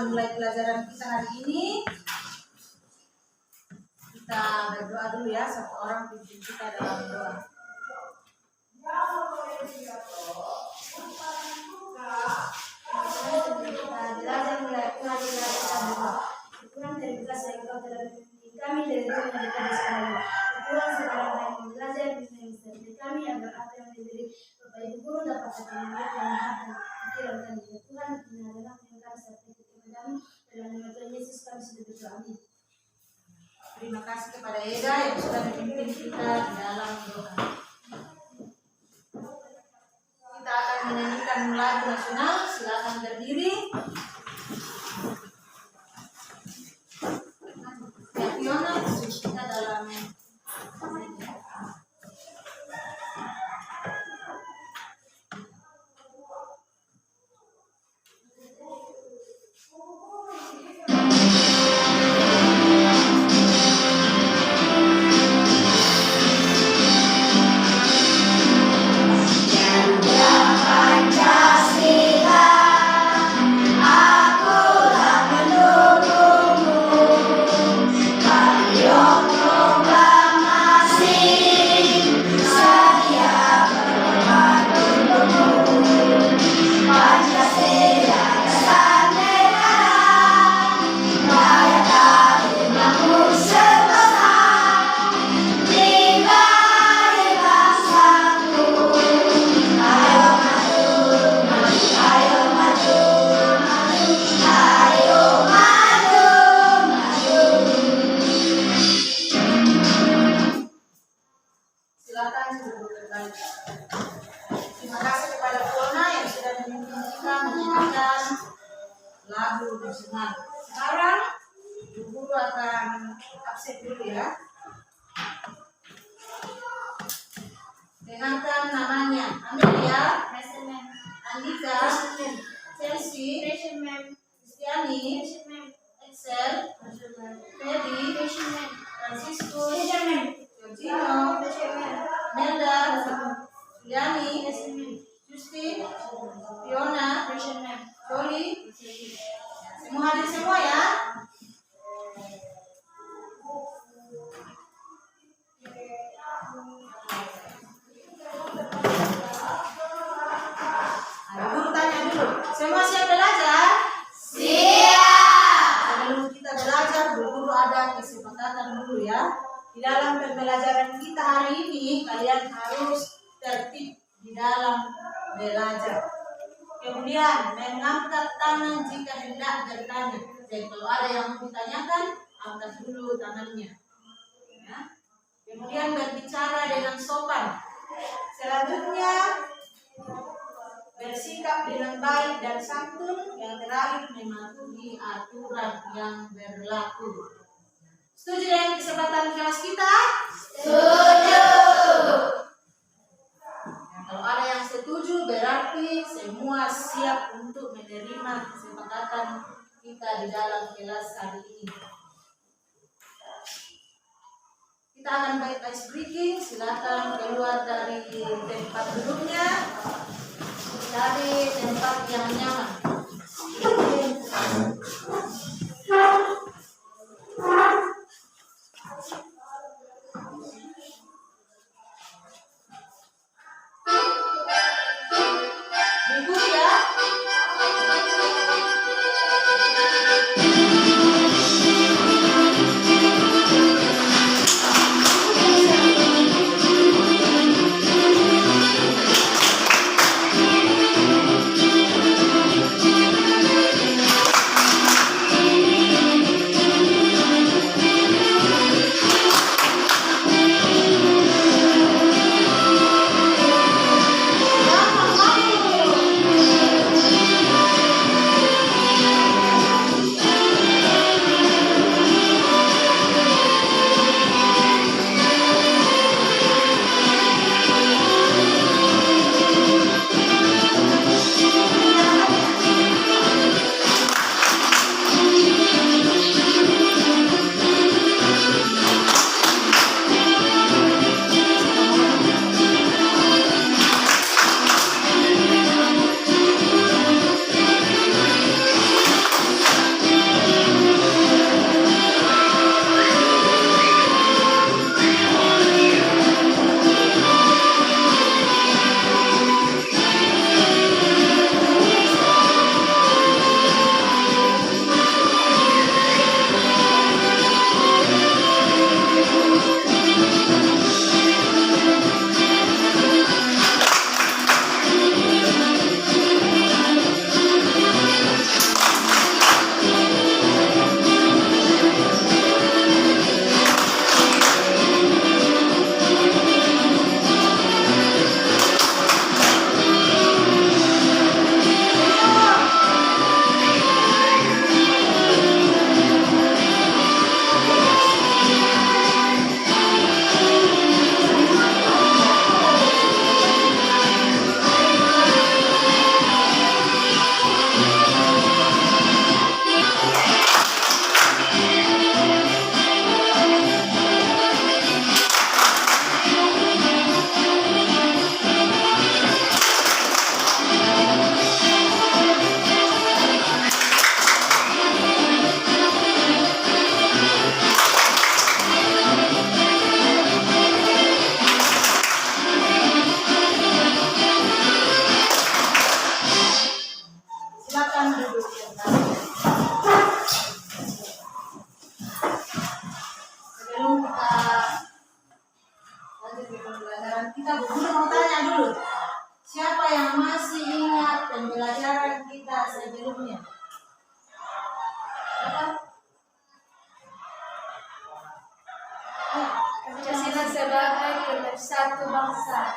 memulai pelajaran kita hari ini, kita berdoa dulu ya. Satu orang pimpin kita dalam doa. Belajar mulai Tuhan dari kasih yang Kau telah berikan kami dari Tuhan yang dikasih sekali. Tuhan sekarang kami belajar di kami agar apa yang menjadi Bapak Ibu guru dapat mengerti dan pikiran kami. Tuhan ini adalah yang kami sertai kami dalam nama Tuhan Yesus kami sudah berdoa. Amin. Terima kasih kepada Eda yang sudah memimpin kita di dalam doa. Kita akan menyanyikan lagu nasional. Silakan berdiri. Fiona, kita dalam terima kasih kepada Fiona yang sudah memimpin kita menyanyikan lagu nasional. Sekarang guru akan absen dulu ya. Dengarkan namanya: Amelia, Andika, Chelsea, Kristiani, Excel, Feby, Franciscus, Georgino, Nelda, Juliani, Justin, Fiona, Jolie, semua hadir semua ya. Guru tanya dulu, semua siap belajar? Siap. Sebelum kita belajar, guru ada kesepakatan dulu ya. Di dalam pembelajaran kita hari ini, kalian harus tertib di dalam belajar. Kemudian mengangkat tangan jika hendak bertanya. Jadi kalau ada yang mau ditanyakan, angkat dulu tangannya. Ya. Kemudian berbicara dengan sopan. Selanjutnya bersikap dengan baik dan santun. Yang terakhir mematuhi aturan yang berlaku. Setuju dengan kesempatan kelas kita? Setuju. Kalau ada yang setuju, berarti semua siap untuk menerima kesepakatan kita di dalam kelas hari ini. Kita akan baik ice breaking. Silakan keluar dari tempat duduknya, cari tempat yang nyaman.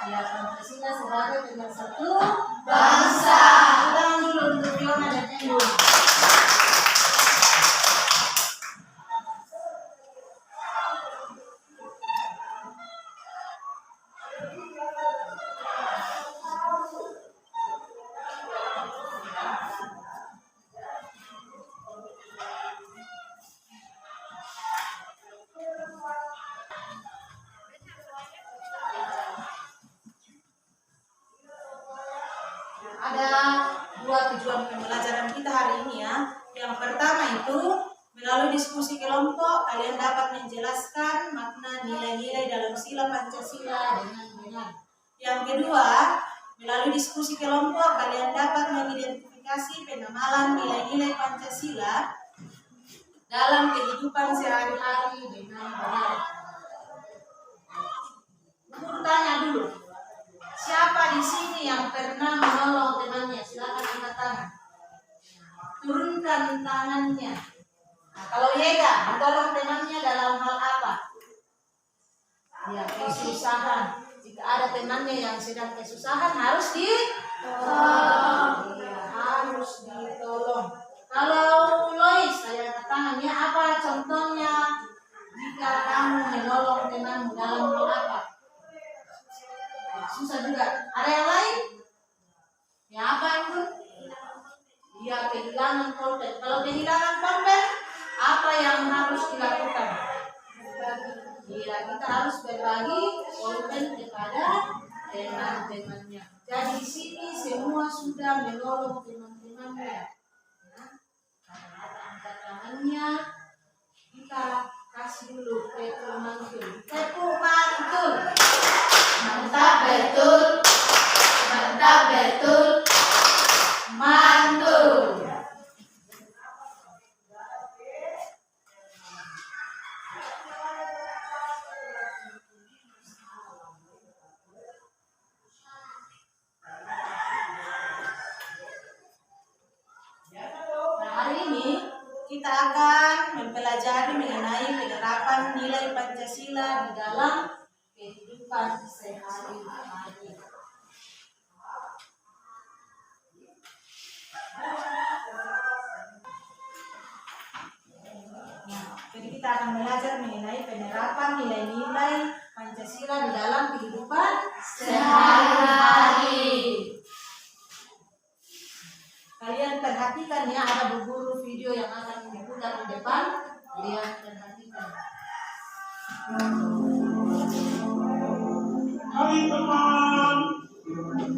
Ya, Pancasila sebagai pemersatu bangsa. Ulang dulu untuk Fiona dan Endo. Ada dua tujuan pembelajaran kita hari ini ya. Yang pertama itu melalui diskusi kelompok kalian dapat menjelaskan makna nilai-nilai dalam sila Pancasila dengan benar. Yang kedua, melalui diskusi kelompok kalian dapat mengidentifikasi penamalan nilai-nilai Pancasila dalam kehidupan sehari-hari dengan benar. Tanya dulu. Siapa di sini yang pernah menolong temannya? Silakan angkat tangan. Turunkan tangannya. Nah, kalau Yega menolong temannya dalam hal apa? Ya, kesusahan. Jika ada temannya yang sedang kesusahan harus ditolong. Ya, harus ditolong. Kalau Lois, saya angkat tangannya. Apa contohnya jika kamu menolong temanmu dalam hal apa? Susah juga. Ada yang lain? Ya apa itu? Ya kehilangan pulpen. Kalau kehilangan pulpen, apa yang harus dilakukan? Ya kita harus berbagi pulpen kepada teman-temannya. Jadi di sini semua sudah menolong teman-temannya. Ya. Angkat tangannya. Kita kasih dulu tepuk mantul. Tepuk mantul. Mantap betul, mantap betul, mantul. Nah, hari ini kita akan mempelajari mengenai penerapan nilai Pancasila di dalam kehidupan sehari-hari. Nah, jadi kita akan belajar mengenai penerapan nilai-nilai Pancasila di dalam kehidupan sehari-hari. Kalian perhatikan ya, ada beberapa video yang akan diputar di depan. Lihat, perhatikan. Hai teman,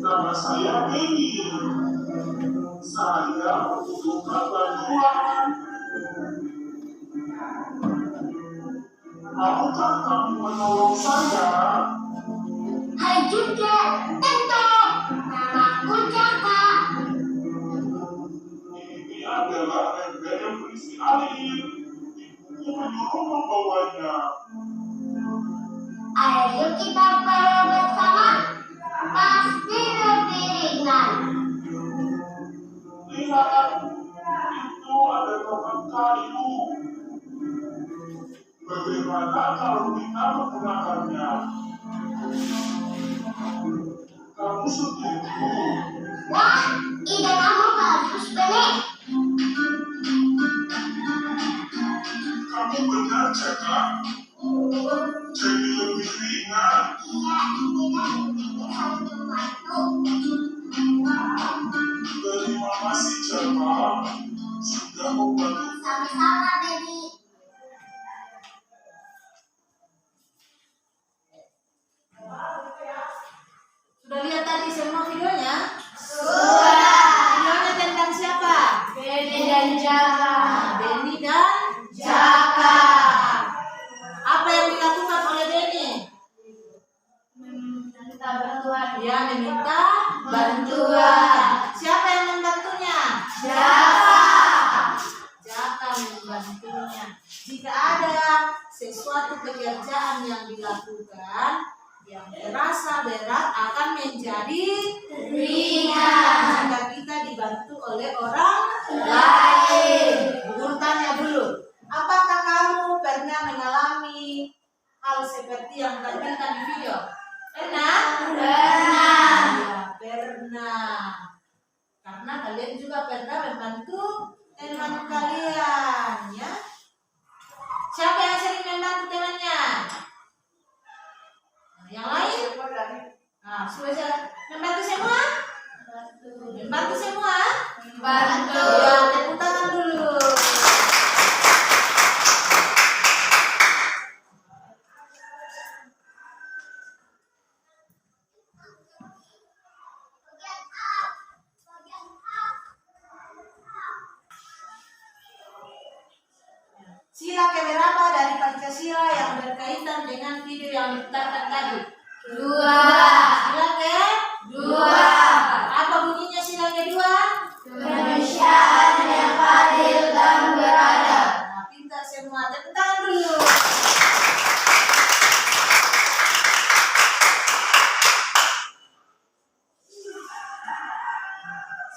nama saya Benny. Saya membutuhkan bantuan. Maukah kamu menolong saya? Hai juga, tentu. Namaku Jaka. Ini adalah ember yang berisi air. Ibuku menyuruh membawanya. Ayo kita bawa bersama. Pasti lebih ringan. Lihat, itu ada topeng kayu. Bagaimana kalau kita menggunakannya? Kamu setuju? Wah, ide kamu bagus, Benny. Kamu benar, Jaka. Jadi lebih ringan. Iya, idenya ini harus membantu. Terima kasih, Jaka. Sudah membantu. Sama-sama, Benny. Sudah lihat tadi semua videonya? Sudah. Videonya tentang siapa? Benny dan Jaka. Benny dan Jaka. Apa yang dilakukan oleh Benny? Minta bantuan. Ya, meminta bantuan. Siapa yang membantunya? Jaka. Jaka membantunya. Jika ada sesuatu pekerjaan yang dilakukan yang terasa berat akan menjadi Ringan. jika kita dibantu oleh orang lain. Guru tanya dulu, apakah kamu pernah mengalami hal seperti yang ditampilkan di video? Pernah? Ya, pernah. Karena kalian juga pernah membantu teman kalian, ya. Siapa yang sering membantu temannya? Yang lain? Nah, sudah membantu semua? Membantu semua? Membantu. Ya, tepuk tangan dulu. Sila keberapa dari Pancasila yang berkaitan dengan video yang diputarkan tadi? 2. Sila ke? 2. Apa bunyinya sila kedua? Kemanusiaan yang adil dan beradab. Nah, pintar semua, tepuk tangan dulu.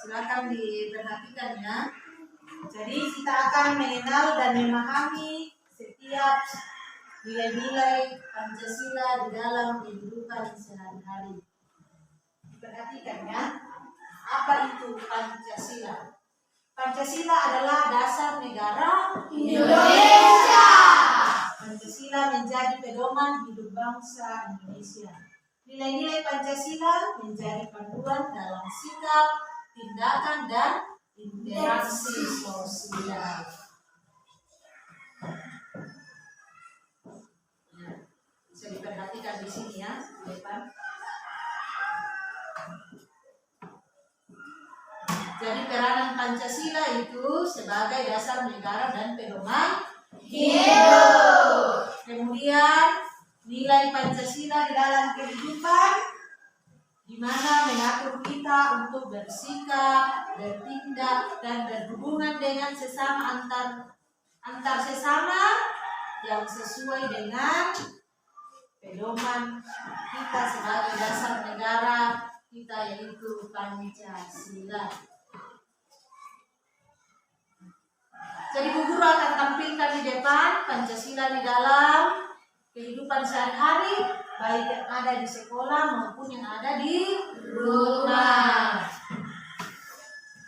Silakan diperhatikan ya. Jadi kita akan mengenal dan memahami setiap nilai-nilai Pancasila di dalam kehidupan sehari-hari. Perhatikan ya, apa itu Pancasila? Pancasila adalah dasar negara Indonesia. Pancasila menjadi pedoman hidup bangsa Indonesia. Nilai-nilai Pancasila menjadi panduan dalam sikap, tindakan, dan interaksi sosial. Ya, bisa diperhatikan di sini ya, di depan. Jadi peranan Pancasila itu sebagai dasar negara dan pedoman Hidup. Kemudian nilai Pancasila di dalam kehidupan, di mana mengatur kita untuk bersikap, bertindak, dan berhubungan dengan sesama antar sesama yang sesuai dengan pedoman kita sebagai dasar negara kita, yaitu Pancasila. Jadi Bu Guru akan tampilkan di depan Pancasila di dalam kehidupan sehari-hari, baik yang ada di sekolah maupun yang ada di rumah.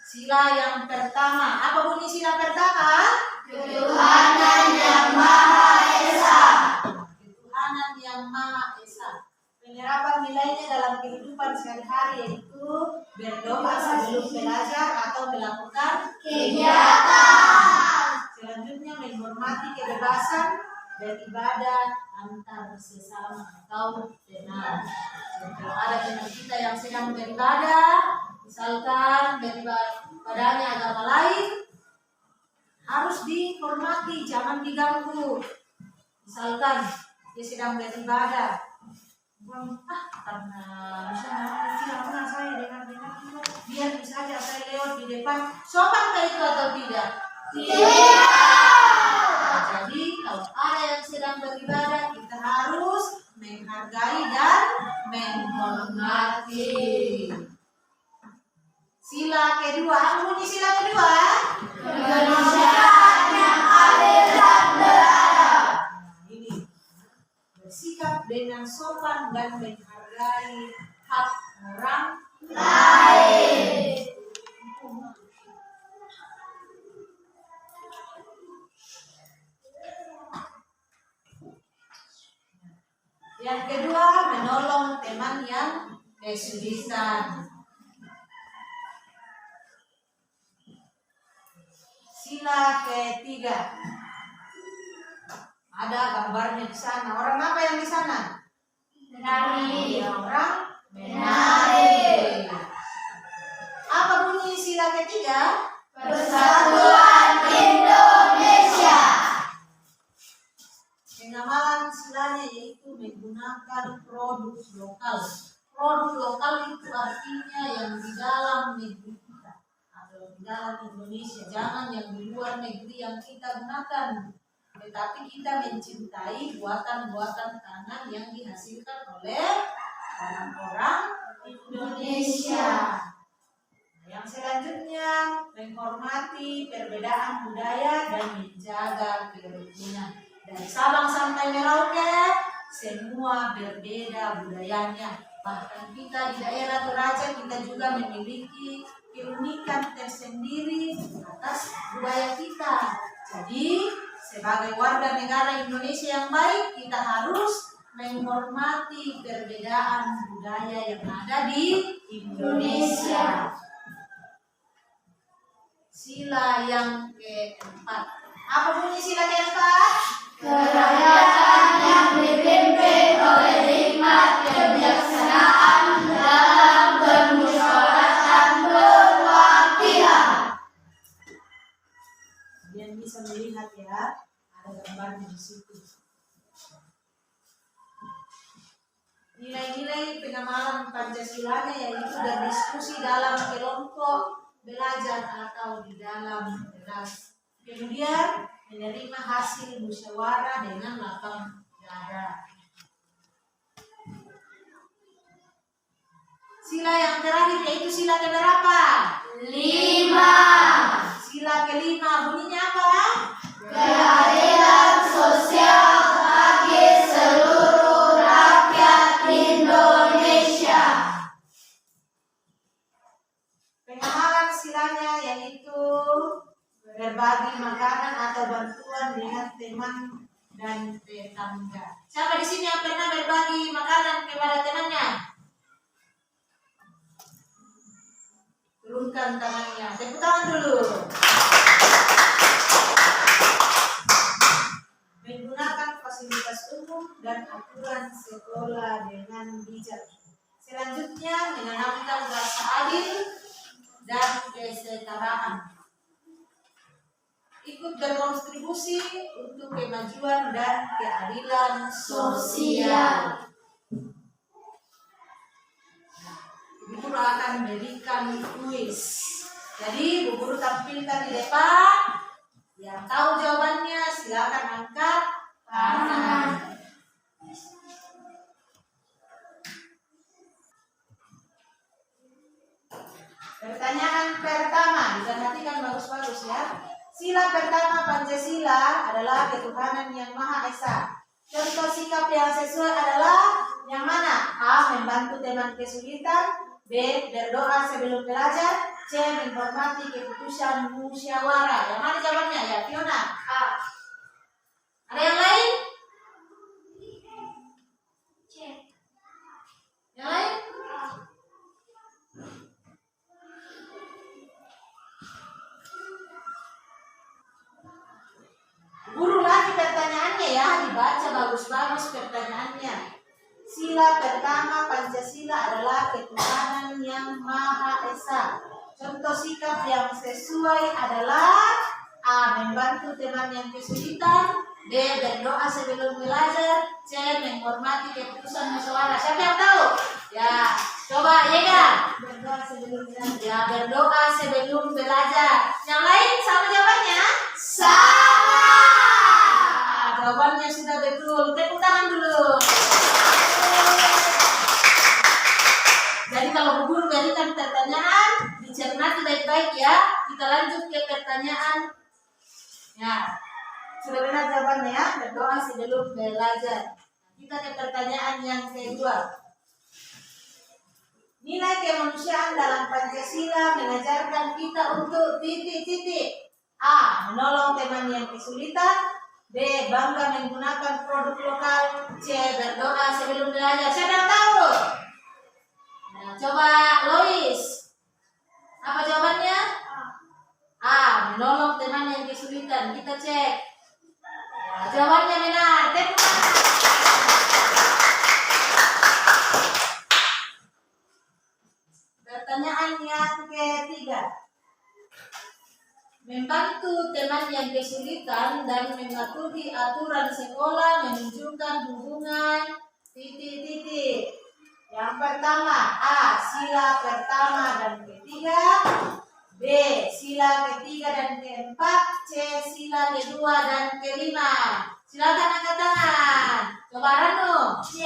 Sila yang pertama, apa bunyi sila pertama? Ketuhanan yang Maha Esa. Ketuhanan yang Maha Esa. Penyerapan nilainya dalam kehidupan sehari-hari yaitu berdoa sebelum belajar atau melakukan Kegiatan. Selanjutnya menghormati kebebasan beribadah antar sesama atau teman. Kalau ada teman kita yang sedang beribadah, misalkan beribadahnya agama lain, harus dihormati, jangan diganggu. Misalkan dia sedang beribadah, karena misalnya saya dengar biar saja saya lewat di depan, sopankah itu atau tidak? Tidak. Jadi kalau ada yang sedang beribadah, kita harus menghargai dan menghormati. Sila kedua, apa bunyi sila kedua? Kemanusiaan yang adil dan beradab. Ini bersikap dengan sopan dan menghargai hak orang Lain. Yang kedua, menolong teman yang kesulitan. Sila ketiga, ada gambarnya di sana. Orang apa yang di sana? Menari. Orang Menari. Apa bunyi sila ketiga? Persatuan Indonesia. Pengamalan silanya yaitu menggunakan produk lokal. Produk lokal itu artinya yang di dalam negeri kita atau di dalam Indonesia. Jangan yang di luar negeri yang kita gunakan, tetapi kita mencintai buatan-buatan tangan yang dihasilkan oleh orang-orang Indonesia. Yang selanjutnya, menghormati perbedaan budaya dan menjaga kerukunan. Dari Sabang sampai Merauke, semua berbeda budayanya. Bahkan kita di daerah Toraja kita juga memiliki keunikan tersendiri atas budaya kita. Jadi sebagai warga negara Indonesia yang baik, kita harus menghormati perbedaan budaya yang ada di Indonesia. Sila yang keempat. Apa bunyi sila keempat? Kerajaan yang dipimpin oleh hikmat kebijaksanaan dalam bermusyawaratan berwakilan. Kalian bisa melihat ya, ada gambar di situ. Nilai-nilai pengamalan Pancasilanya yaitu berdiskusi dalam kelompok belajar atau di dalam kelas. Kemudian menerima hasil musyawarah dengan lapang dada. Sila yang terakhir yaitu sila keberapa? 5. Sila kelima bunyinya apa? Keadilan sosial bagi seluruh rakyat Indonesia. Pengamalan silanya yaitu berbagi makanan atau bantuan dengan teman dan tetangga. Siapa di sini yang pernah berbagi makanan kepada temannya? Turunkan tangannya. Tepuk tangan dulu. Menggunakan fasilitas umum dan aturan sekolah dengan bijak. Selanjutnya menanamkan rasa adil dan kesetaraan. Ikut berkontribusi untuk kemajuan dan keadilan sosial. Bu Guru akan memberikan kuis. Jadi Bu Guru tampilkan di depan. Yang tahu jawabannya silakan angkat tangan. Pertanyaan pertama, diperhatikan bagus-bagus ya. Sila pertama Pancasila adalah ketuhanan yang Maha Esa. Contoh sikap yang sesuai adalah yang mana? A. Membantu teman kesulitan. B. Berdoa sebelum belajar. C. Menghormati keputusan musyawarah. Yang mana jawabannya ya, Fiona? A. Ada yang lain? C. Yang lain? Guru lagi pertanyaannya ya, dibaca bagus-bagus pertanyaannya. Sila pertama Pancasila adalah ketuhanan yang Maha Esa. Contoh sikap yang sesuai adalah A. Membantu teman yang kesulitan. B. Berdoa sebelum belajar. C. Menghormati keputusan musyawarah. Siapa yang tahu? Ya, coba Yega. Berdoa sebelum belajar. Ya, berdoa sebelum belajar. Yang lain sama jawabannya? Sama. Jawabannya sudah betul. Tepuk tangan dulu. Jadi kalau Bu Guru berikan pertanyaan, dicermati baik-baik ya. Kita lanjut ke pertanyaan. Ya, sudah benar jawabannya ya. Berdoa sebelum belajar. Kita ke pertanyaan yang kedua. Nilai kemanusiaan dalam Pancasila mengajarkan kita untuk titik-titik. A. Menolong teman yang kesulitan. B. Bangga menggunakan produk lokal. C. Berdoa sebelum belajar. Siapa yang tahu? Nah, coba Lois. Apa jawabannya? A. Menolong teman yang kesulitan. Kita cek. Ya, jawabannya benar. Tepuk tangan. Pertanyaan yang ketiga. Membantu teman yang kesulitan dan mematuhi aturan sekolah menunjukkan hubungan titik-titik. Yang pertama, A. Sila pertama dan ketiga. B. Sila ketiga dan keempat. C. Sila kedua dan kelima. Silakan angkat tangan. Coba Ranu. C.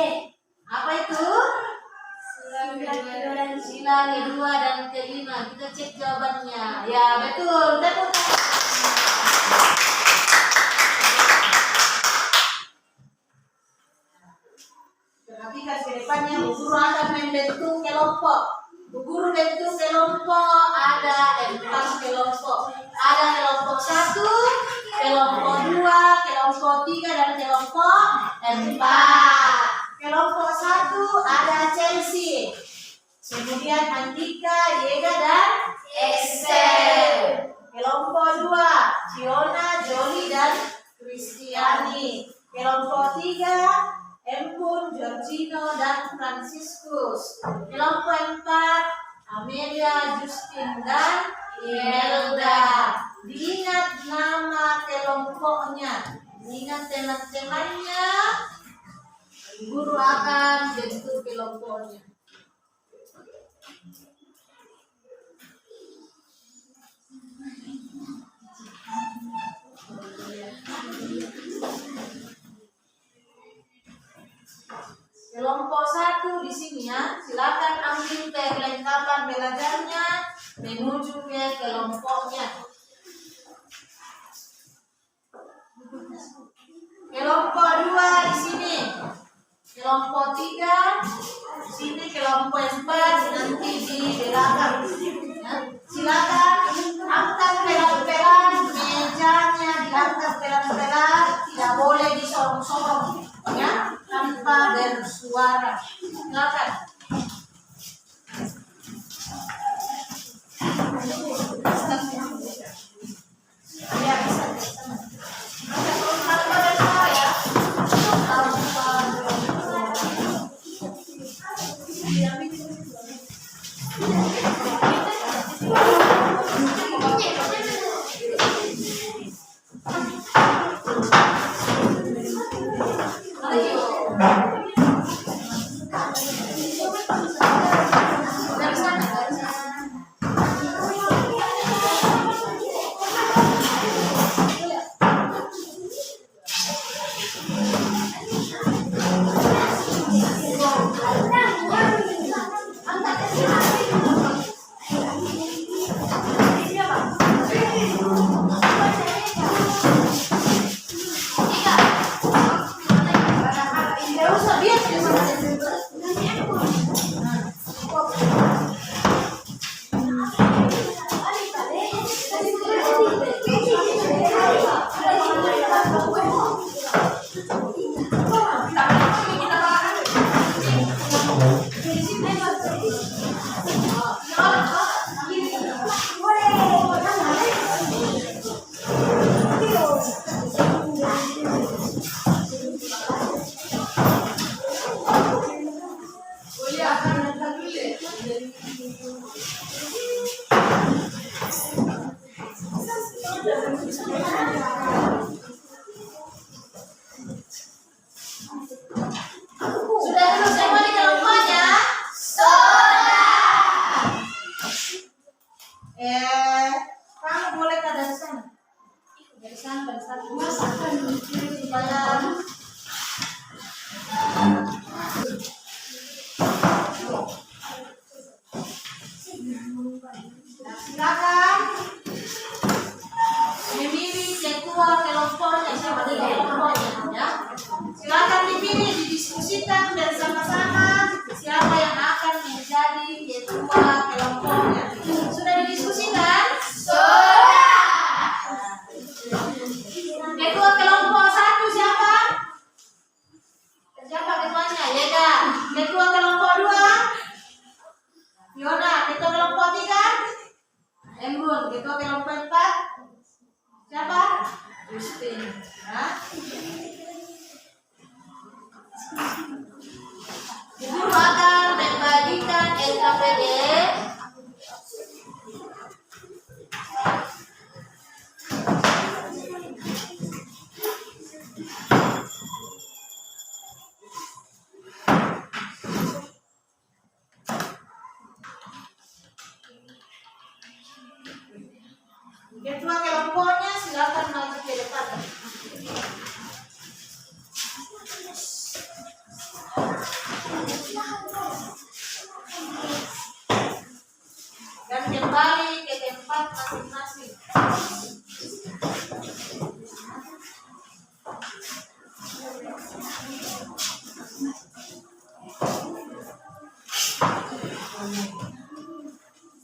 Apa itu? Sila kedua dan kelima. Kita cek jawabannya. Ya betul. Tepuk tangan. 3 dan kelompok 4. Kelompok 1 ada Chelsea, kemudian Andika, Yega, dan Excel. Kelompok 2 Fiona, Jolly, dan Kristiani. Kelompok 3 Empun, Georgino, dan Franciscus. Kelompok 4 Amelia, Justin, dan Imelda. Diingat nama kelompoknya, diingat teman-temannya, guru akan bentuk kelompoknya. Kelompok 1 di sini ya, silakan ambil perlengkapan belajarnya menuju ke kelompoknya. Kelompok 2 di sini, kelompok 3 di sini, kelompok 4 nanti di belakang. Ya, silakan angkat pelan-pelan mejanya, diangkat pelan-pelan, tidak boleh disorong-sorong, ya, tanpa bersuara. Silakan. Ya, bisa. Silakan memilih ketua kelompoknya, siapa di kelompoknya, ya. Silakan dipilih, didiskusikan bersama-sama siapa yang akan menjadi ketua kelompoknya. Sudah didiskusikan? Sudah. Ketua kelompok 1 siapa? Siapa ketuanya? Yega. Ketua kelompok 2? Fiona. Ketua kelompok 3? Embun. Ketua kelompok 4? Siapa? Justin. Ya. Guru akan membagikan LKPD ketua kelompoknya, silakan maju ke depan. Dan kembali ke tempat masing-masing.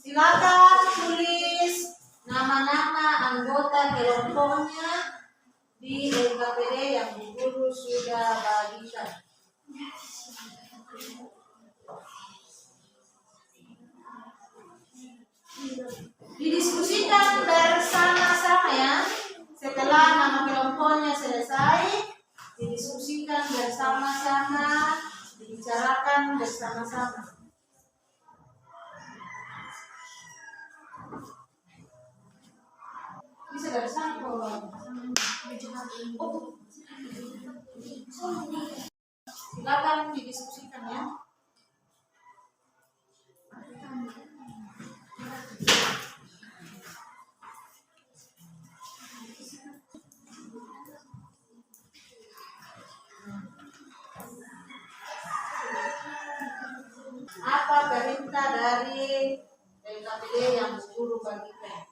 Silakan tulis nama-nama anggota kelompoknya di LKPD yang Bu Guru sudah bagikan. Didiskusikan bersama-sama ya. Setelah nama kelompoknya selesai, didiskusikan bersama-sama, dibicarakan bersama-sama. Bisa bersama. Silakan didiskusikan ya. Apa perintah dari LKPD yang Bu Guru bagikan?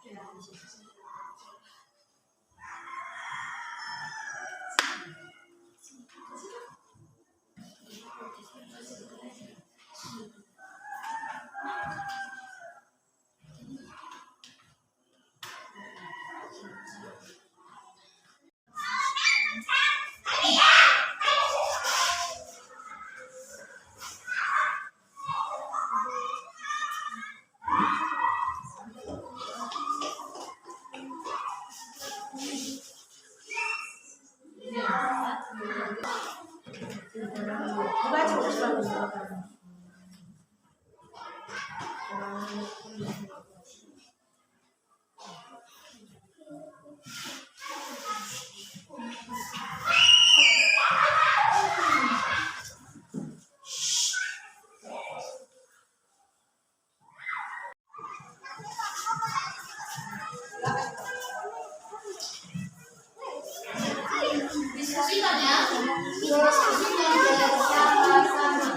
Diskusikan ya. Diskusikan bersama-sama.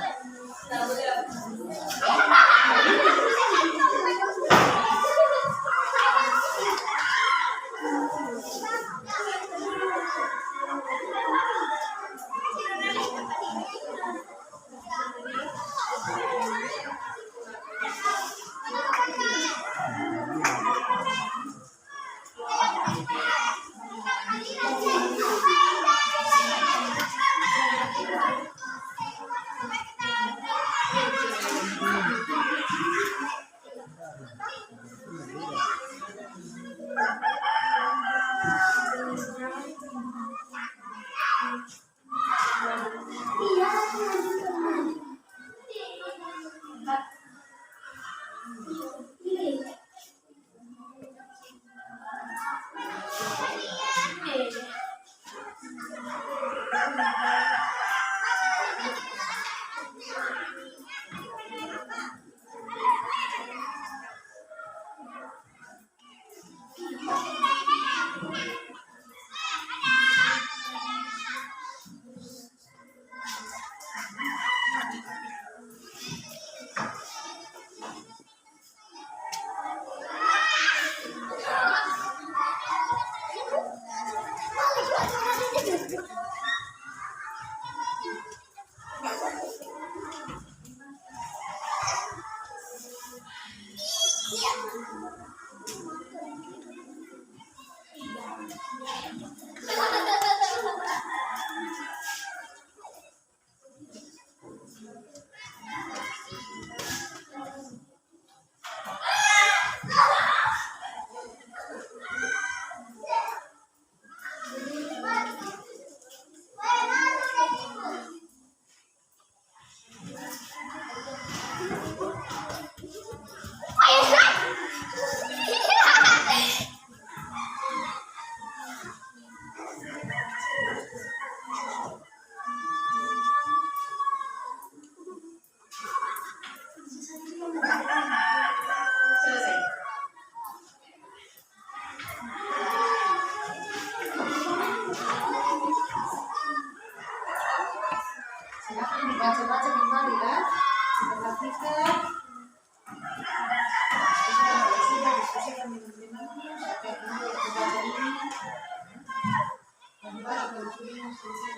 Baca-baca kembali ya. Perhatikan. Sudah diskusikan dengan siapa yang mau baca ini. Kembali ke sini selesai.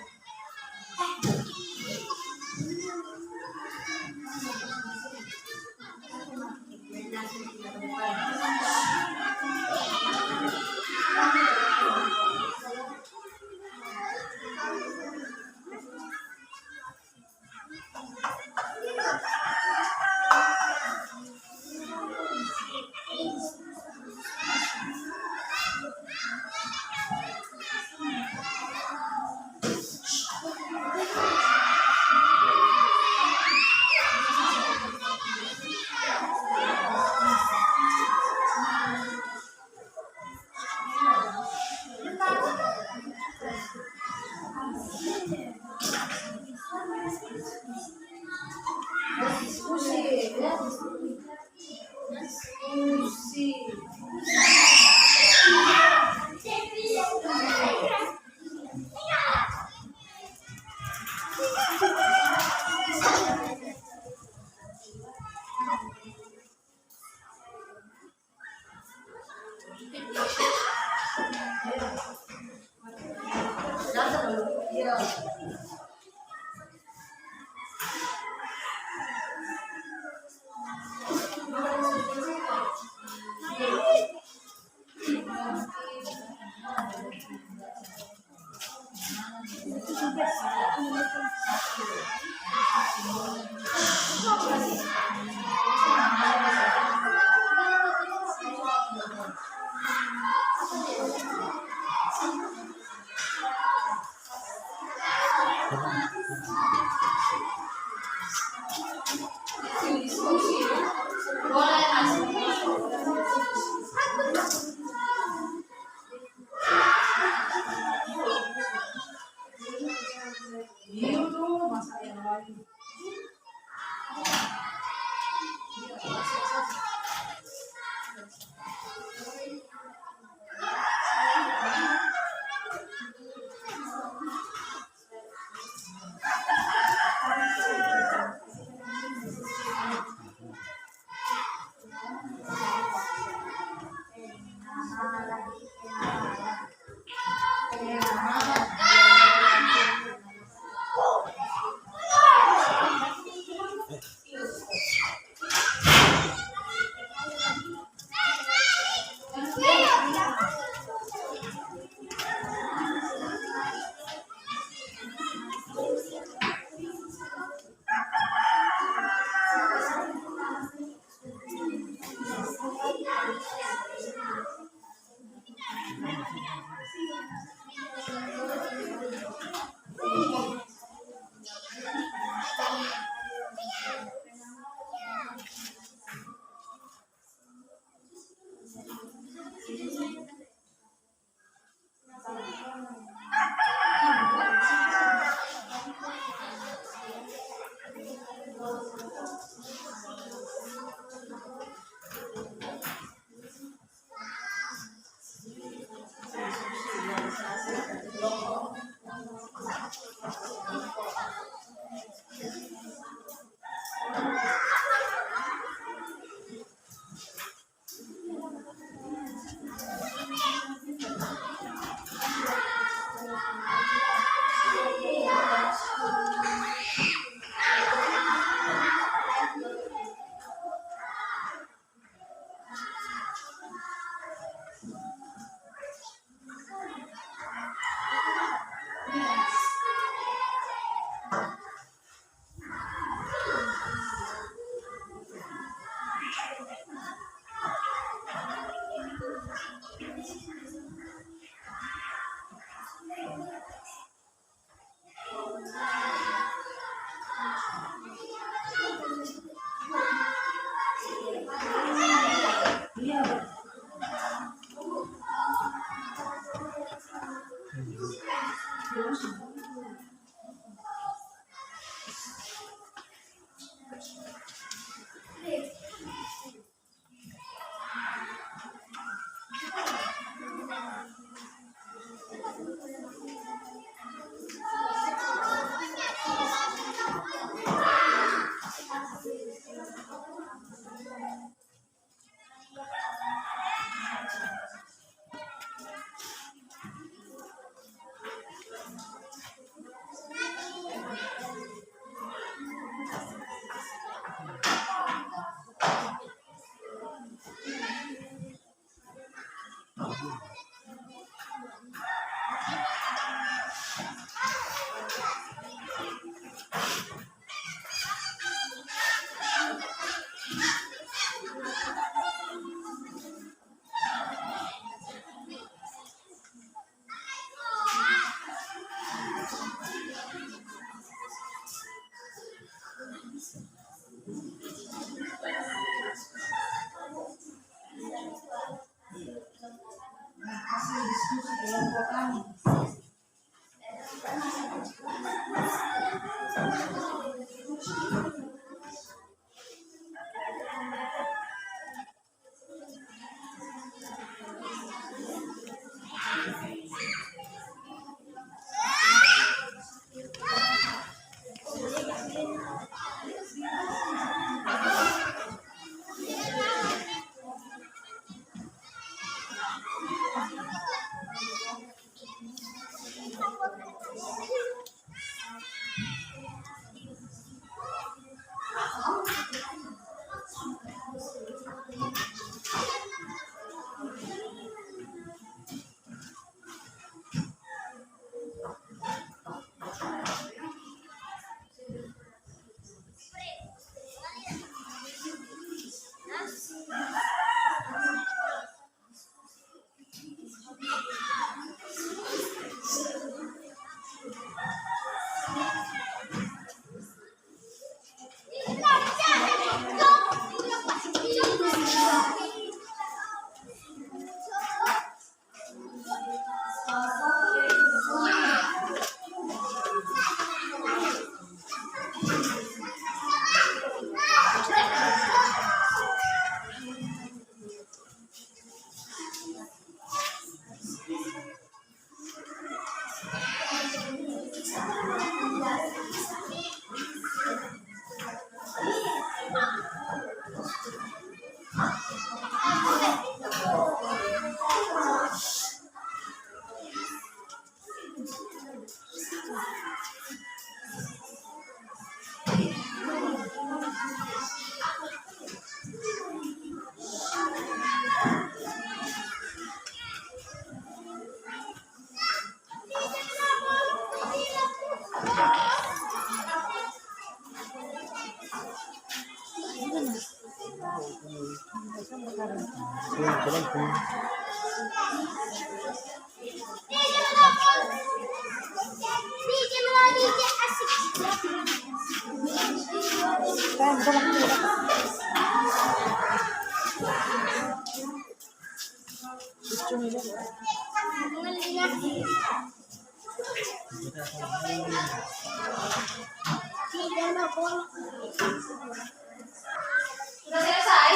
Sudah selesai?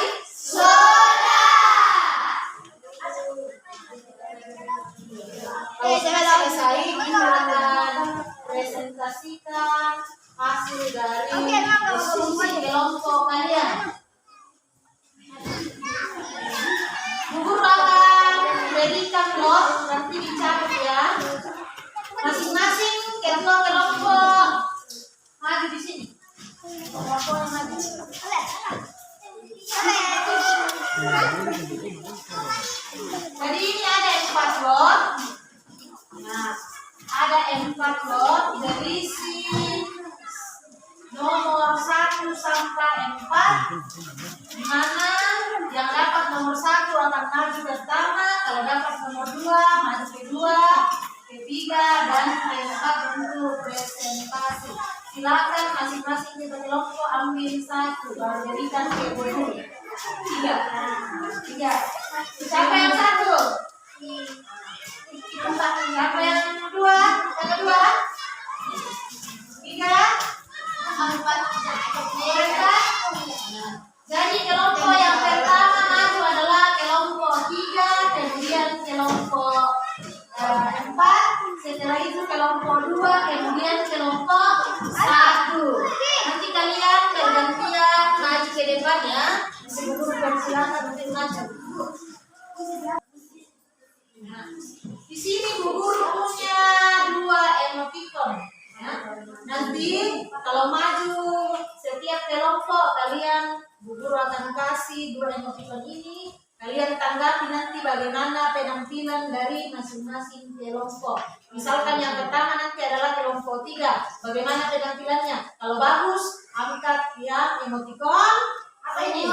Kalau sudah selesai, kita akan presentasikan hasil dari diskusi kelompok kalian. Bu Guru akan berikan not, nanti dicatat ya. Masing-masing ketua kelompok maju di sini. Kelompok yang maju. Jadi ini ada 4 lot. Nah, ada 4 lot berisi nomor 1 sampai 4. Di mana yang dapat nomor 1 akan maju pertama, kalau dapat nomor 2 maju kedua, ketiga dan keempat untuk presentasi. Silakan masing-masing kita kelompok ambil 1 baru jadikan ke guru. 3. Siapa yang 1? Siapa yang 2? Yang kedua? 3? 4. Jadi kelompok yang pertama maju adalah kelompok 3, kemudian kelompok 4, setelah itu kelompok 2, kemudian kelompok 1. Nanti kalian bergantian maju ke depan ya. Guru persilakan untuk maju. Nah, di sini Bu Guru punya 2 emoticon. Ya. Nanti kalau maju setiap kelompok kalian, Bu Guru akan kasih 2 emoticon ini. Kalian tanggapi nanti bagaimana penampilan dari masing-masing kelompok. Misalkan yang pertama nanti adalah kelompok 3. Bagaimana penampilannya? Kalau bagus, angkat yang emoticon apa ini?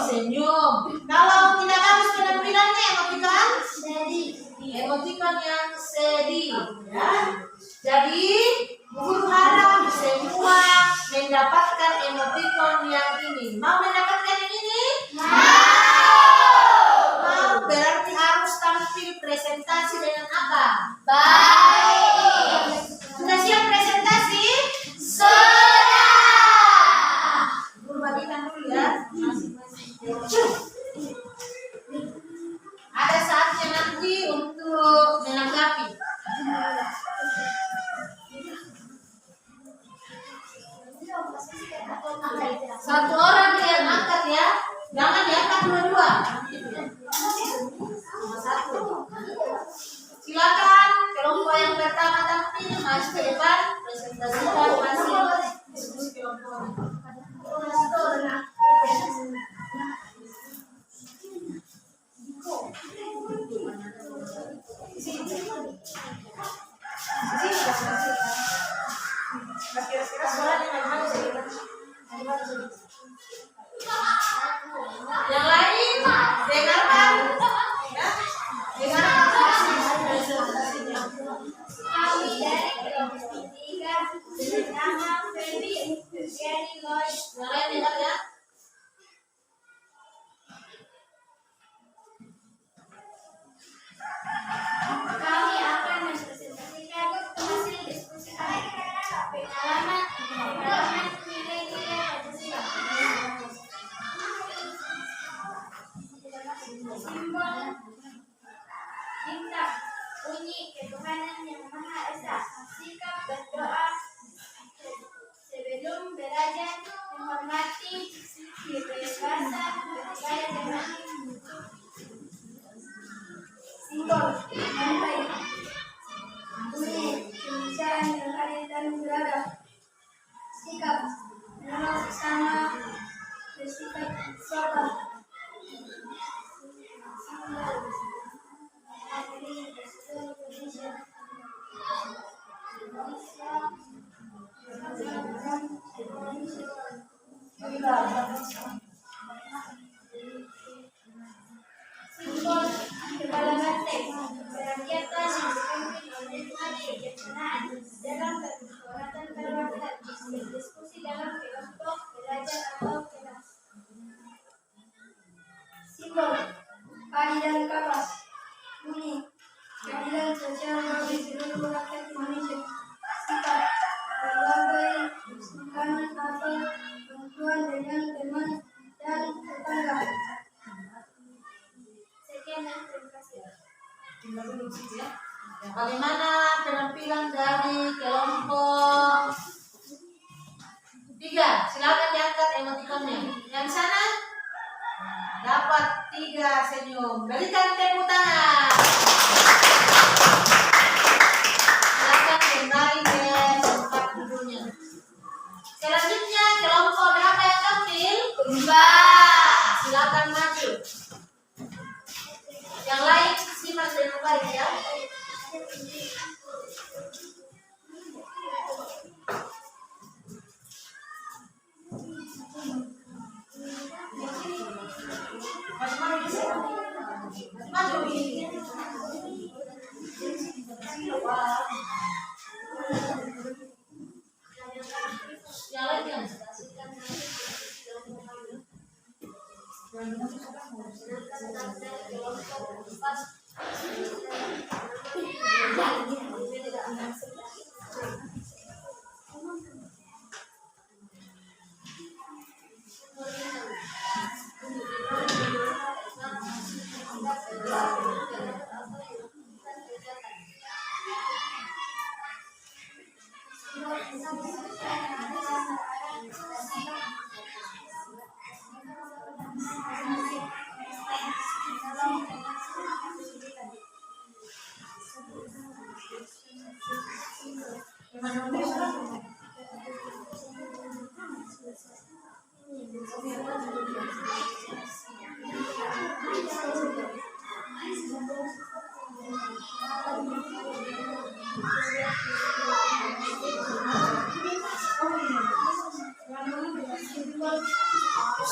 Senyum. Kalau tidak bagus penampilannya, emoticon sedih. Emoticon yang sedih. Ya. Jadi, Bu Guru harap semua mendapatkan emoticon yang ini. Mau mendapatkan yang ini? Mau berarti harus tampil presentasi dengan apa? Baik. Sudah siap presentasi? Sudah. Guru bagikan dulu ya. Ada saatnya nanti untuk menanggapi. Satu orang yang angkat ya, jangan diangkat dua-dua. Cuma 1. Silakan kelompok yang pertama tampil maju ke depan, presentasikan hasil diskusi kelompok. Yang lain dengarkan ya. Dengarkan presentasinya. Kami dari kelompok 3 bersama Feby, Jenny, Lloyd. Yang lain dengar ya. Kami akan mempresentasikan hasil diskusi kami. Pengalaman nilai-nilai Pancasila. Sabar. Simbol kedaulatan kerakyatan yang dipimpin oleh kebijaksanaan dalam permusyawaratan perwakilan, diskusi dalam kelompok, belajar atau kelas. Simbol keadilan kapas bunyi keadilan sosial bagi seluruh rakyat Indonesia. Sifat berbagai makanan atau bantuan dengan teman dan tetangga. Sekian dan terima kasih. Tinggal dulu di situ ya. Bagaimana penampilan dari kelompok 3? Silakan diangkat emotikonnya. Yang sana dapat 3 senyum. Berikan tepuk tangan. Silakan kembali ke tempat duduknya. Selanjutnya kelompok berapa yang tampil? 4. Silakan maju. Yang lain simak dengan baik ya. Maju. Yang lain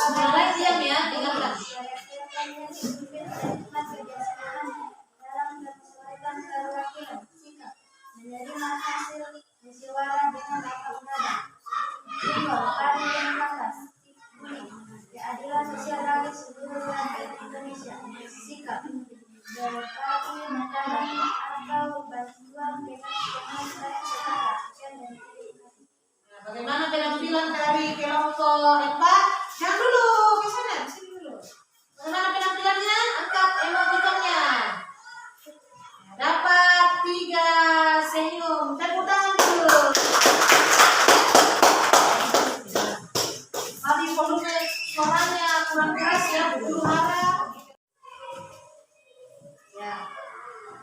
yang lain diam ya, dengarkan. Menerima hasil musyawarah dengan lapang dada. Simbol keadilan kapas keadilan sosial bagi seluruh rakyat Indonesia. Sikap berbagi makanan atau bantuan dengan teman dan tetangga. Bagaimana penampilan dari kelompok 4? Jangan dulu, ke sana, sini dulu. Bagaimana penampilannya? Angkat emotikonnya. Dapat 3 senyum. Tepuk tangan dulu. Tapi volume suaranya kurang keras ya, belum harap. Ya.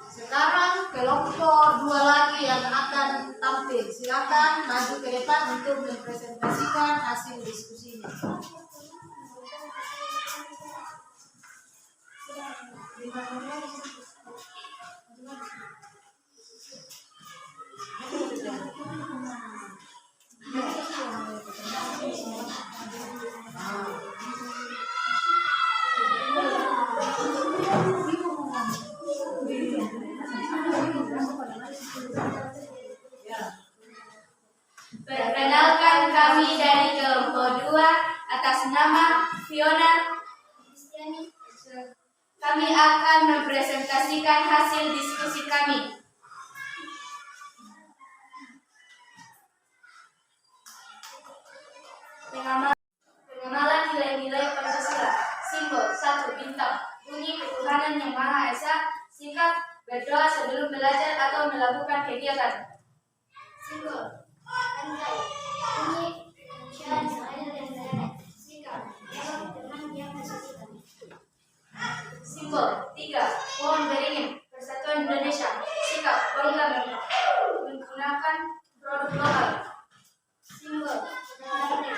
Sekarang kelompok 2 lagi yang akan tampil. Silakan maju ke depan untuk mempresentasikan hasil diskusinya. Perkenalkan, kami dari kelompok 2 atas nama Fiona. Kami akan mempresentasikan hasil diskusi kami. Pengenalan nilai-nilai Pancasila. Simbol 1 bintang, bunyi ketuhanan yang Maha Esa. Sikap berdoa sebelum belajar atau melakukan kegiatan. Simbol pantai bunyi kemanusiaan adil dan beradab. Sikap jawab dengan yang kesulitan. Simbol 3 pohon beringin Persatuan Indonesia. Sikap bangga menggunakan produk lokal. Simbol kedaulatan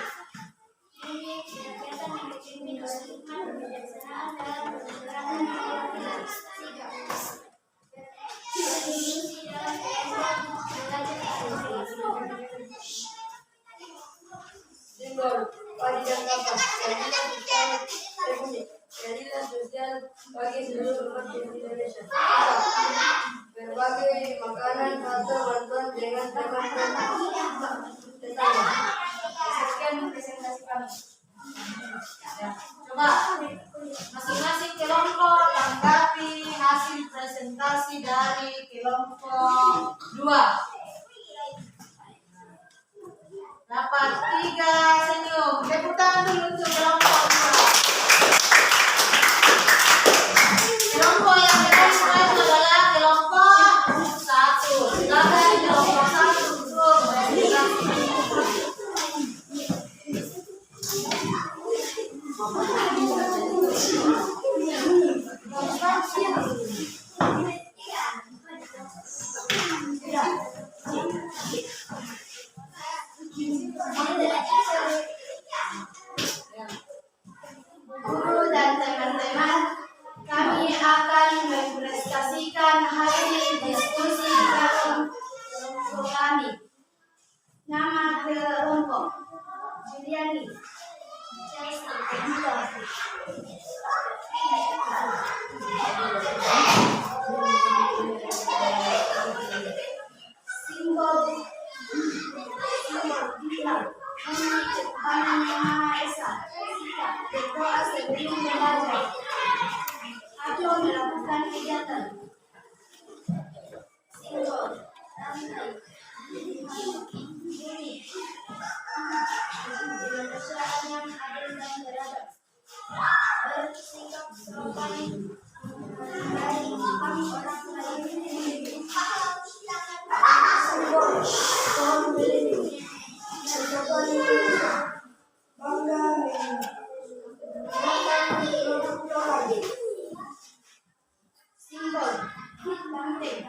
bunyi kerakyatan yang dipimpin oleh atau bantuan dengan teman-teman tetangga. Sekian presentasi kami. Ya. Coba masing-masing kelompok tanggapi hasil presentasi dari kelompok 2. Dapat 3 senyum. Tepuk tangan dulu untuk kelompok 2. Kelompok yang kedua itu adalah kelompok 1. Silakan kelompok 1 untuk Guru dan teman-teman, kami akan mempresentasikan hasil diskusi dalam kelompok kami. Nama kelompok Juliani, simbol bintang, Tuhan Yang Maha Esa, berdoa sebelum belajar atau melakukan kegiatan. Simbol rantai, bumi, kemanusiaan yang adil dan beradab, bersikap sopan, menghargai orang lain, simbol pohon melindungi, bangga simbol banteng,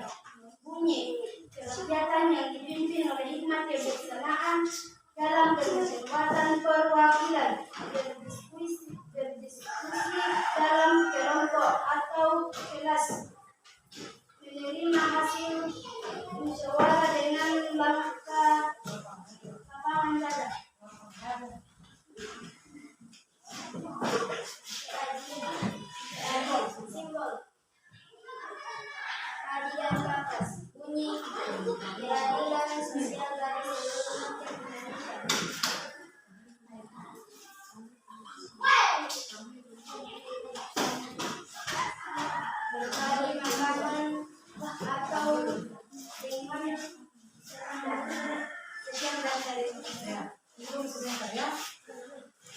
bunyi, kegiatan yang dipimpin oleh hikmat kebijaksanaan dalam kesempatan perwakilan, berdiskusi dalam kelompok atau kelas, menerima hasil musyawarah dengan lapangan dada. Simbol keadilan batas, bunyi, keadilan sosial bagi seluruh rakyat Indonesia. Berbagi makanan atau dengan sekian dari ya.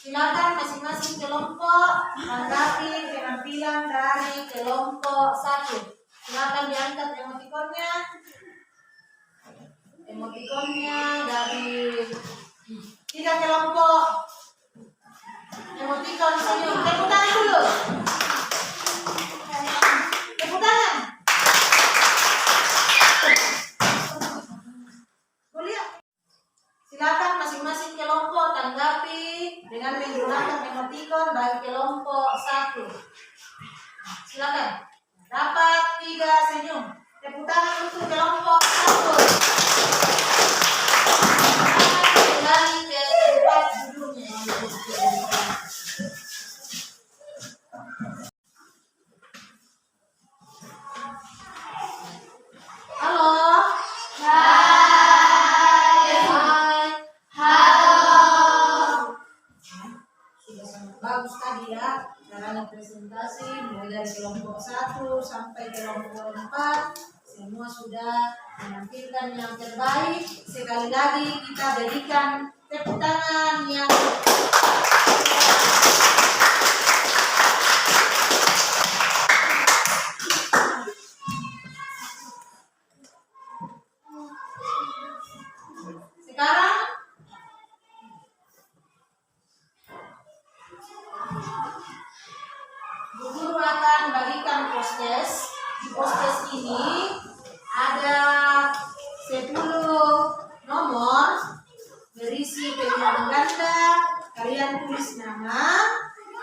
Silakan masing-masing kelompok tanggapi penampilan dari kelompok 1. Silakan diangkat emotikonnya. Emotikonnya dari 3 kelompok. Emotikon senyum. Tepuk tangan dulu. Tepuk tangan. Silakan masing-masing kelompok tanggapi dengan menggunakan emotikon bagi kelompok 1. Silakan. Dapat 3 senyum. Tepuk tangan untuk kelompok 1. Kembali ke tempat duduknya. Halo. Bagus tadi ya caranya presentasi mulai dari kelompok 1 sampai kelompok 4 semua sudah menampilkan yang terbaik. Sekali lagi kita berikan tepuk tangan yang sekarang guru akan bagikan postes. Di postes ini ada 10 nomor berisi pilihan ganda. Kalian tulis nama,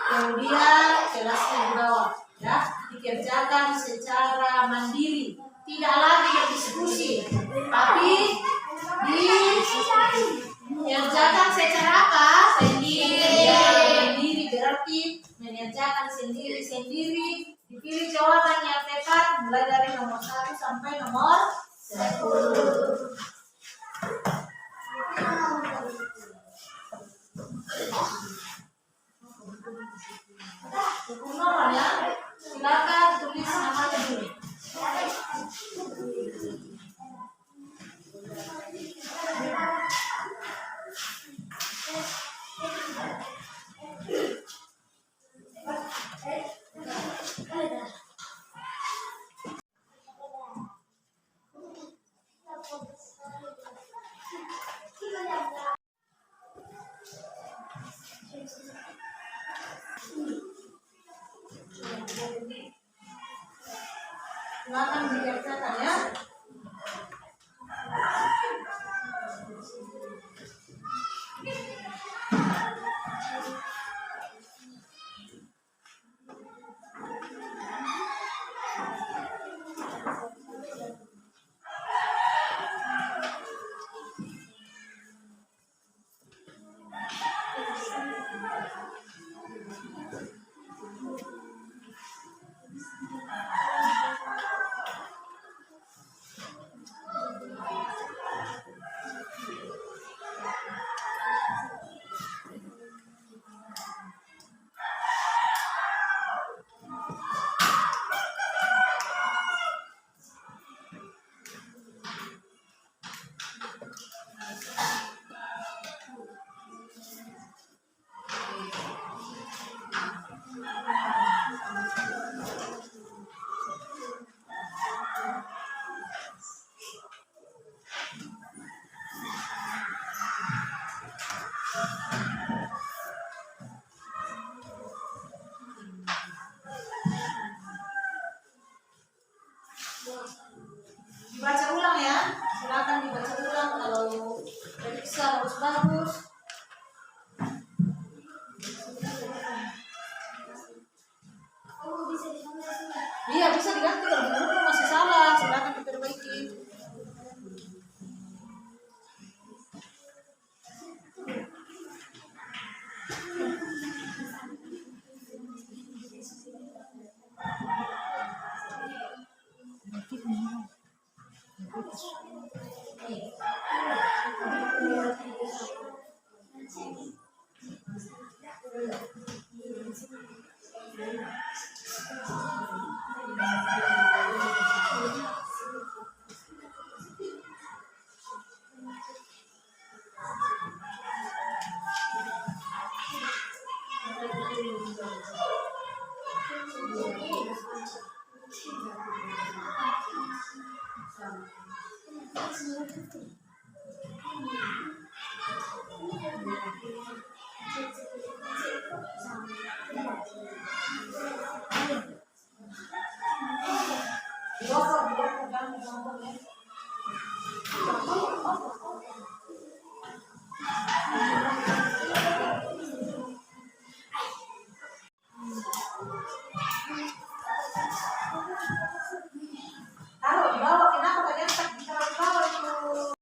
kemudian kelasnya di bawah. Ya, dikerjakan secara mandiri, tidak lagi berdiskusi, tapi dikerjakan secara apa? Sendiri. Mandiri berarti mengerjakan sendiri-sendiri. Dipilih jawaban yang tepat mulai dari nomor 1 sampai nomor 10. Taruh di bawah, kenapa kalian tak ditaruh di bawah itu?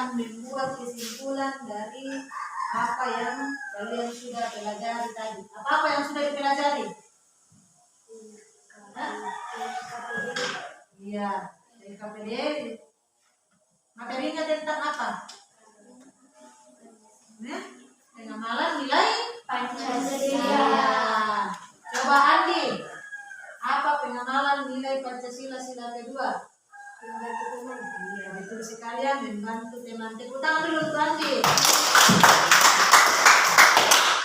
akan membuat kesimpulan dari apa yang kalian sudah pelajari tadi. Apa yang sudah dipelajari? Iya, dari KPDW. Materinya tentang apa? Pengamalan nilai Pancasila. Ya. Coba Andi, apa pengamalan nilai Pancasila sila kedua? Membantu teman. Iya, betul sekali ya, membantu teman. Tepuk tangan dulu untuk Andi.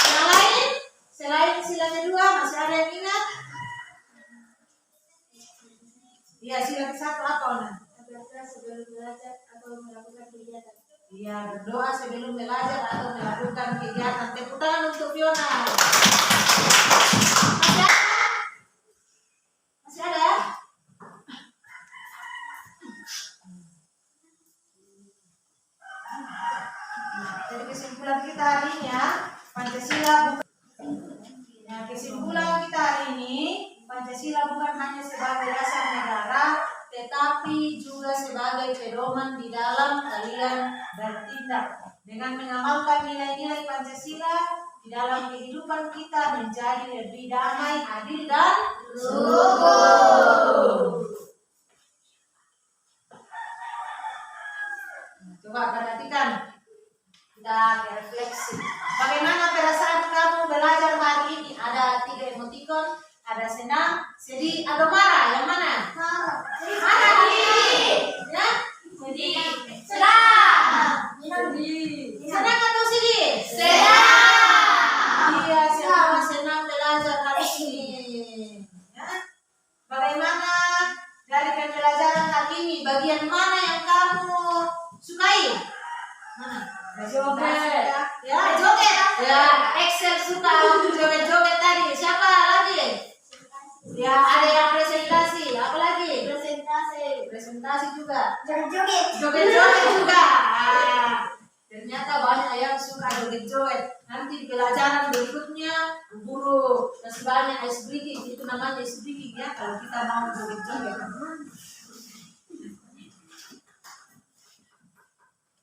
Yang lain? Selain sila kedua, masih ada yang ingat? Iya, sila ke-1 apa, Ona? Berdoa sebelum belajar atau melakukan kegiatan. Iya, berdoa sebelum belajar atau melakukan kegiatan. Tepuk tangan untuk Fiona. Masih ada? Masih ada? Jadi kesimpulan kita hari ini ya, Pancasila bukan. Nah, kesimpulan kita hari ini, Pancasila bukan hanya sebagai dasar negara, tetapi juga sebagai pedoman di dalam kalian bertindak. Dengan mengamalkan nilai-nilai Pancasila di dalam kehidupan kita menjadi lebih damai, adil, dan rukun. Coba perhatikan, kita refleksi. Bagaimana perasaan kamu belajar hari ini? Ada 3 emotikon, ada senang, sedih, atau marah. Yang mana? Mana sedih? Ya? Sedih. Senang. Sedih. Senang atau sedih? Senang. Iya, sama senang belajar hari ini. Ya? Bagaimana dari pembelajaran hari ini? Bagian mana yang kamu sukai? Mana? Joget. Ya, joget. Ya, Excel suka waktu joget-joget tadi. Siapa lagi? Ya, ada yang presentasi. Apa lagi? Presentasi juga. Joget-joget juga. Ternyata banyak yang suka joget-joget. Nanti di pelajaran berikutnya guru kasih banyak ice breaking. Itu namanya ice breaking ya. Kalau kita mau joget-joget.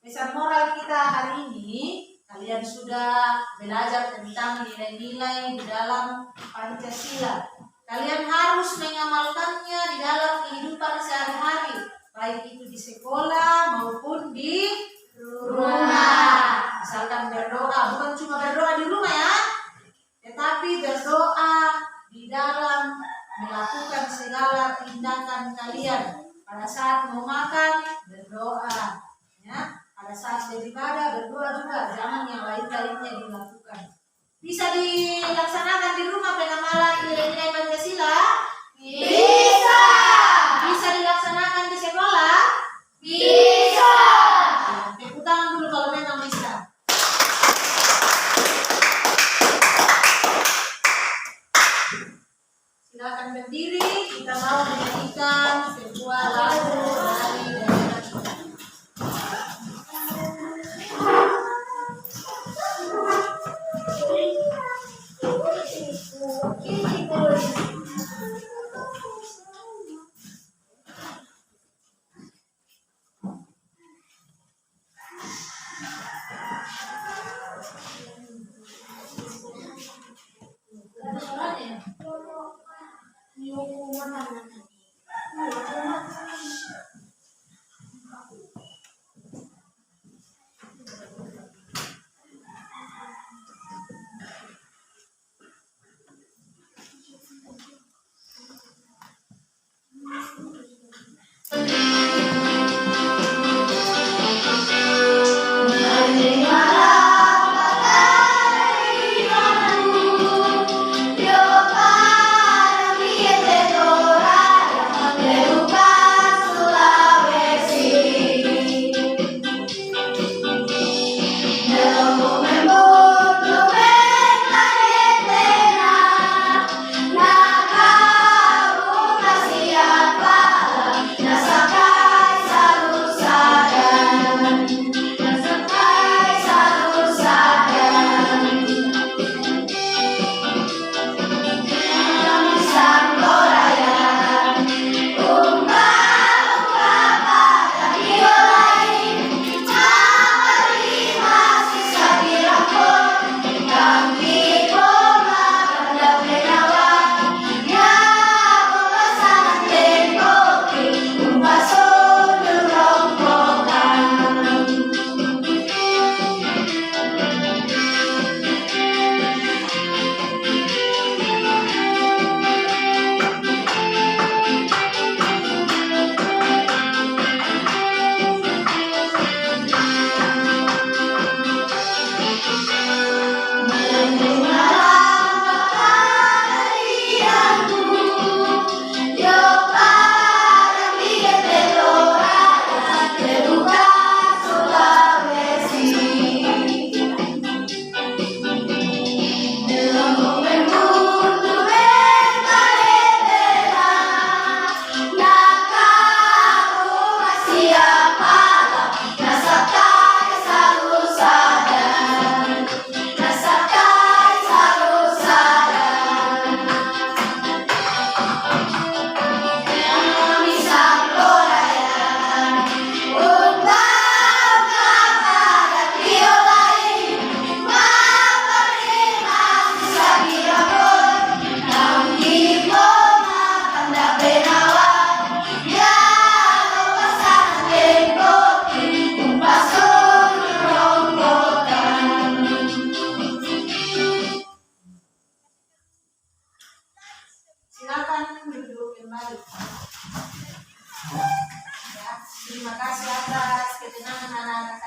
Pesan moral kita hari ini, kalian sudah belajar tentang nilai-nilai di dalam Pancasila. Kalian harus mengamalkannya di dalam kehidupan sehari-hari, baik itu di sekolah maupun di rumah. Misalkan berdoa, bukan cuma berdoa di rumah ya, tetapi berdoa di dalam melakukan segala tindakan kalian. Pada saat mau makan, berdoa. Ya. Pada saat beribadah, berdoa juga. Jangan yang lain-lainnya dilakukan. Bisa dilaksanakan di rumah pengamalan nilai-nilai Pancasila? Bisa. Bisa dilaksanakan di sekolah? Bisa. Tepuk tangan dulu kalau memang bisa. Silakan berdiri. Kita mau menyanyikan sebuah lagu dari daerah kita.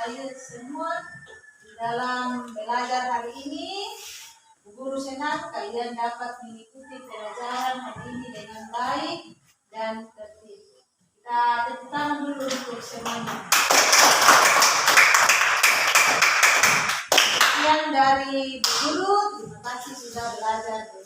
ayo semua di dalam belajar hari ini. Bu Guru senang kalian dapat mengikuti pelajaran hari ini dengan baik dan tertib. Kita tepuk tangan dulu untuk semuanya. Sekian dari Bu Guru, terima kasih sudah belajar.